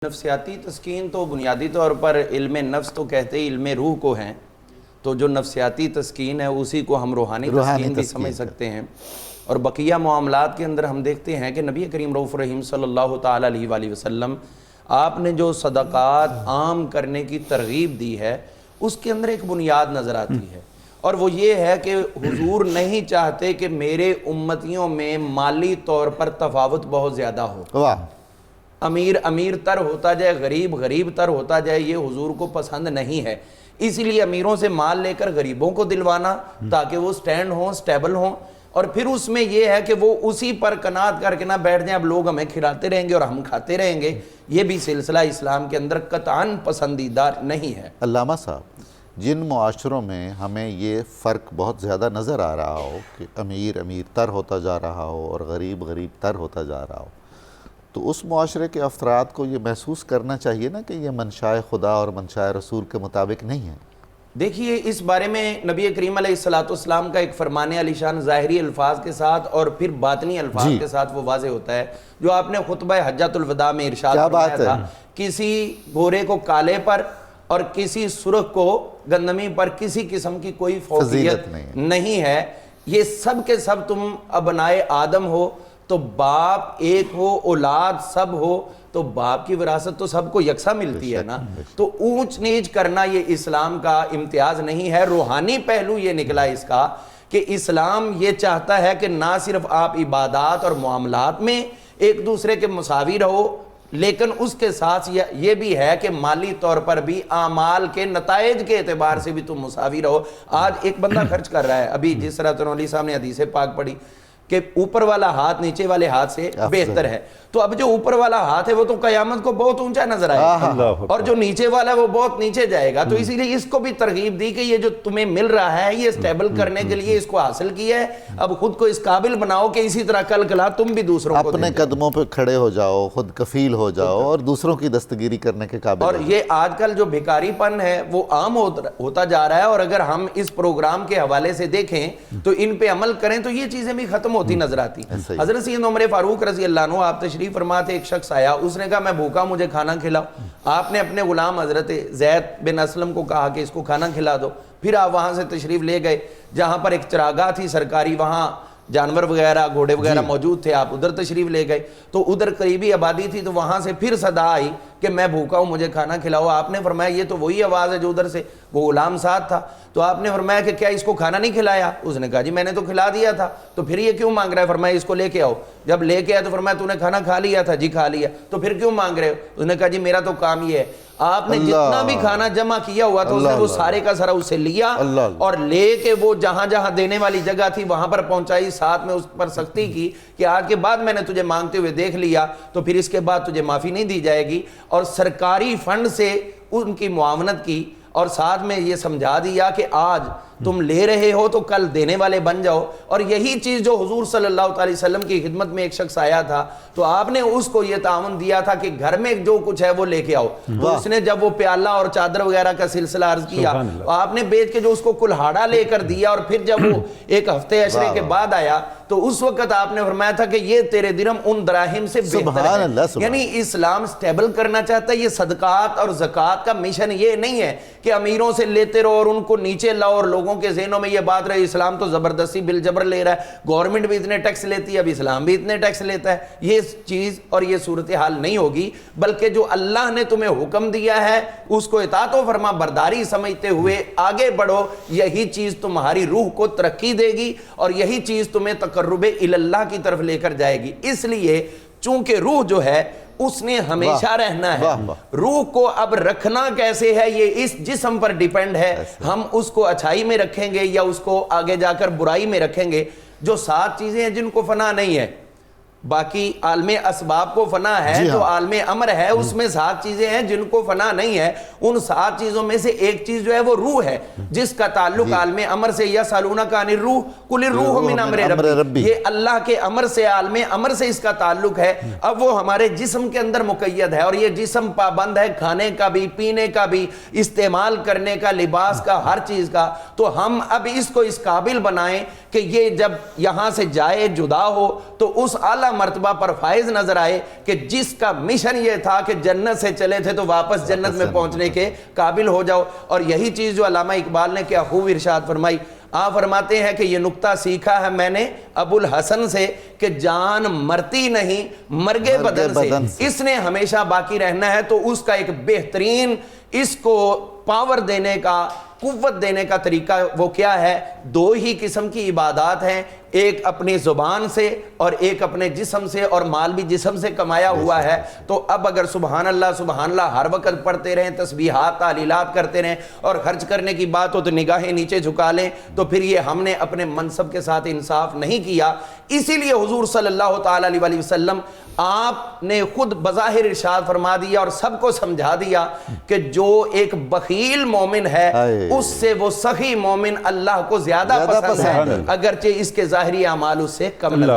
نفسیاتی تسکین تو بنیادی طور پر علم نفس تو کہتے ہی علم روح کو ہیں، تو جو نفسیاتی تسکین ہے اسی کو ہم روحانی تسکین بھی سمجھ سکتے ہیں۔ اور بقیہ معاملات کے اندر ہم دیکھتے ہیں کہ نبی کریم رؤوف رحیم صلی اللہ تعالیٰ علیہ وآلہ وسلم آپ نے جو صدقات عام کرنے کی ترغیب دی ہے اس کے اندر ایک بنیاد نظر آتی ہے، اور وہ یہ ہے کہ حضور نہیں چاہتے کہ میرے امتیوں میں مالی طور پر تفاوت بہت زیادہ ہو، امیر امیر تر ہوتا جائے، غریب غریب تر ہوتا جائے، یہ حضور کو پسند نہیں ہے۔ اسی لیے امیروں سے مال لے کر غریبوں کو دلوانا تاکہ وہ سٹینڈ ہوں، سٹیبل ہوں، اور پھر اس میں یہ ہے کہ وہ اسی پر قناعت کر کے نہ بیٹھ جائیں اب لوگ ہمیں کھلاتے رہیں گے اور ہم کھاتے رہیں گے، یہ بھی سلسلہ اسلام کے اندر قطعاً پسندیدہ نہیں ہے۔ علامہ صاحب، جن معاشروں میں ہمیں یہ فرق بہت زیادہ نظر آ رہا ہو کہ امیر امیر تر ہوتا جا رہا ہو اور غریب غریب تر ہوتا جا رہا ہو، تو اس معاشرے کے افراد کو یہ محسوس کرنا چاہیے نا کہ یہ منشاء خدا اور منشاء رسول کے مطابق نہیں ہے۔ دیکھیے، اس بارے میں نبی کریم علیہ السلام کا ایک فرمان علی شان ظاہری الفاظ کے ساتھ اور پھر باطنی الفاظ کے ساتھ وہ واضح ہوتا ہے، جو آپ نے خطبہ حجۃ الوداع میں ارشاد فرمایا تھا، کسی گورے کو کالے پر اور کسی سرخ کو گندمی پر کسی قسم کی کوئی فوقیت نہیں ہے، یہ سب کے سب تم ابنائے آدم ہو، تو باپ ایک ہو، اولاد سب ہو، تو باپ کی وراثت تو سب کو یکساں ملتی ہے نا، تو اونچ نیچ کرنا یہ اسلام کا امتیاز نہیں ہے۔ روحانی پہلو یہ نکلا اس کا کہ اسلام یہ چاہتا ہے کہ نہ صرف آپ عبادات اور معاملات میں ایک دوسرے کے مساوی رہو، لیکن اس کے ساتھ یہ بھی ہے کہ مالی طور پر بھی اعمال کے نتائج کے اعتبار سے بھی تم مساوی رہو۔ آج ایک بندہ خرچ کر رہا ہے، ابھی جس طرح تنولی صاحب نے حدیث پاک پڑھی کہ اوپر والا ہاتھ نیچے والے ہاتھ سے بہتر ہے، تو اب جو اوپر والا ہاتھ ہے وہ تو قیامت کو بہت اونچا نظر آئے گا، اور جو نیچے والا ہے وہ بہت نیچے جائے گا، تو اسی لیے اس کو بھی ترغیب دی کہ یہ جو تمہیں مل رہا ہے یہ سٹیبل کرنے کے لیے اس کو حاصل کیا ہے، اب خود کو اس قابل بناؤ کہ اسی طرح کل کلا تم بھی دوسروں کو اپنے قدموں پہ کھڑے ہو جاؤ، خود کفیل ہو جاؤ اور دوسروں کی دستگیری کرنے کے قابل۔ اور یہ آج کل جو بھکاری پن ہے وہ عام ہوتا جا رہا ہے، اور اگر ہم اس پروگرام کے حوالے سے دیکھیں تو ان پہ عمل کریں تو یہ چیزیں بھی ختم ہوتی نظر آتی۔ حضرت سید عمر فاروق رضی اللہ عنہ آپ تشریف فرما تھے، ایک شخص آیا، اس نے کہا میں بھوکا، مجھے کھانا کھلاؤ۔ آپ نے اپنے غلام حضرت زید بن اسلم کو کہا کہ اس کو کھانا کھلا دو، پھر آپ وہاں سے تشریف لے گئے جہاں پر ایک چراگاہ تھی سرکاری، وہاں جانور وغیرہ گھوڑے وغیرہ موجود تھے، آپ ادھر تشریف لے گئے، تو ادھر قریبی آبادی تھی، تو وہاں سے پھر صدا آئی کہ میں بھوکا ہوں، مجھے کھانا کھلاؤ۔ آپ نے فرمایا یہ تو وہی آواز ہے جو ادھر سے، وہ غلام ساتھ تھا، تو آپ نے فرمایا کہ کیا اس کو کھانا نہیں کھلایا؟ اس نے کہا جی میں نے تو کھلا دیا تھا، تو پھر یہ کیوں مانگ رہا ہے؟ فرمایا اس کو لے کے آؤ۔ جب لے کے آیا تو فرمایا تو نے کھانا کھا لیا تھا؟ جی کھا لیا۔ تو پھر کیوں مانگ رہے ہو؟ اس نے کہا جی میرا تو کام یہ ہے۔ آپ نے جتنا بھی کھانا جمع کیا ہوا تھا اس نے وہ سارے کا سارا اسے لیا اور لے کے وہ جہاں جہاں دینے والی جگہ تھی وہاں پر پہنچائی، ساتھ میں اس پر سختی کی کہ آج کے بعد میں نے تجھے مانگتے ہوئے دیکھ لیا تو پھر اس کے بعد تجھے معافی نہیں دی جائے گی، اور سرکاری فنڈ سے ان کی معاونت کی، اور ساتھ میں یہ سمجھا دیا کہ آج تم لے رہے ہو تو کل دینے والے بن جاؤ۔ اور یہی چیز جو حضور صلی اللہ علیہ وسلم کی خدمت میں ایک شخص آیا تھا تو آپ نے اس کو یہ تعاون دیا تھا کہ گھر میں جو کچھ ہے وہ لے کے آؤ، تو اس نے جب وہ پیالہ اور چادر وغیرہ کا سلسلہ عرض کیا، آپ نے بیچ کے جو اس کو کلہاڑا لے کر دیا، اور پھر جب وہ ایک ہفتے عشرے کے بعد آیا تو اس وقت آپ نے فرمایا تھا کہ یہ تیرے درہم ان دراہم سے بہتر ہے۔ یعنی اسلام سٹیبل کرنا چاہتا ہے۔ یہ صدقات اور زکوٰۃ کا مشن یہ نہیں ہے کہ امیروں سے لیتے رہو اور ان کو نیچے لاؤ، اور لوگوں کے ذہنوں میں یہ بات رہے اسلام تو زبردستی بالجبر لے رہا ہے، گورنمنٹ بھی اتنے ٹیکس لیتی ہے، اب اسلام بھی اتنے ٹیکس لیتا ہے۔ یہ چیز اور یہ صورتحال نہیں ہوگی، بلکہ جو اللہ نے تمہیں حکم دیا ہے اس کو اطاعت و فرما برداری سمجھتے ہوئے آگے بڑھو، یہی چیز تمہاری روح کو ترقی دے گی اور یہی چیز تمہیں تقرب اللہ کی طرف لے کر جائے گی۔ اس لیے چونکہ روح جو ہے اس نے ہمیشہ رہنا ہے، روح کو اب رکھنا کیسے ہے یہ اس جسم پر ڈیپینڈ ہے، ہم اس کو اچھائی میں رکھیں گے یا اس کو آگے جا کر برائی میں رکھیں گے۔ جو 7 چیزیں ہیں جن کو فنا نہیں ہے، باقی عالم اسباب کو فنا ہے، جو عالم امر ہے اس میں 7 چیزیں ہیں جن کو فنا نہیں ہے۔ ان 7 چیزوں میں سے ایک چیز جو ہے وہ روح ہے، جس کا تعلق عالم امر سے، یسألونک عن الروح قل الروح من امر ربی، یہ اللہ کے امر سے، عالم امر سے اس کا تعلق ہے۔ اب وہ ہمارے جسم کے اندر مقید ہے، اور یہ جسم پابند ہے کھانے کا بھی، پینے کا بھی، استعمال کرنے کا، لباس کا، ہر چیز کا۔ تو ہم اب اس کو اس قابل بنائیں کہ یہ جب یہاں سے جائے، جدا ہو، تو اس اعلیٰ اعلیٰ مرتبہ پر فائز نظر آئے کہ جس کا مشن یہ تھا کہ جنت سے چلے تھے تو واپس جنت میں پہنچنے کے قابل ہو جاؤ. اور یہی چیز جو علامہ اقبال نے کیا خوب ارشاد فرمائی. آپ فرماتے ہیں کہ یہ نکتہ سیکھا ہے میں نے ابو الحسن سے کہ جان مرتی نہیں مرگے بدن سے، اس نے ہمیشہ باقی رہنا ہے. تو اس کا ایک بہترین اس کو پاور دینے کا، قوت دینے کا طریقہ وہ کیا ہے؟ دو ہی قسم کی عبادات ہیں، ایک اپنی زبان سے اور ایک اپنے جسم سے، اور مال بھی جسم سے کمایا ہوا ہے. تو اب اگر سبحان اللہ ہر وقت پڑھتے رہیں، تسبیحات تعلیلات کرتے رہیں، اور خرچ کرنے کی بات ہو تو نگاہیں نیچے جھکا لیں، تو پھر یہ ہم نے اپنے منصب کے ساتھ انصاف نہیں کیا. اسی لیے حضور صلی اللہ تعالی علیہ وسلم آپ نے خود بظاہر ارشاد فرما دیا اور سب کو سمجھا دیا کہ جو ایک بخیل مومن ہے اس سے وہ سخی مومن اللہ کو زیادہ پسند ہے، اگرچہ اس کے ظاہری اعمال اس سے کم نظر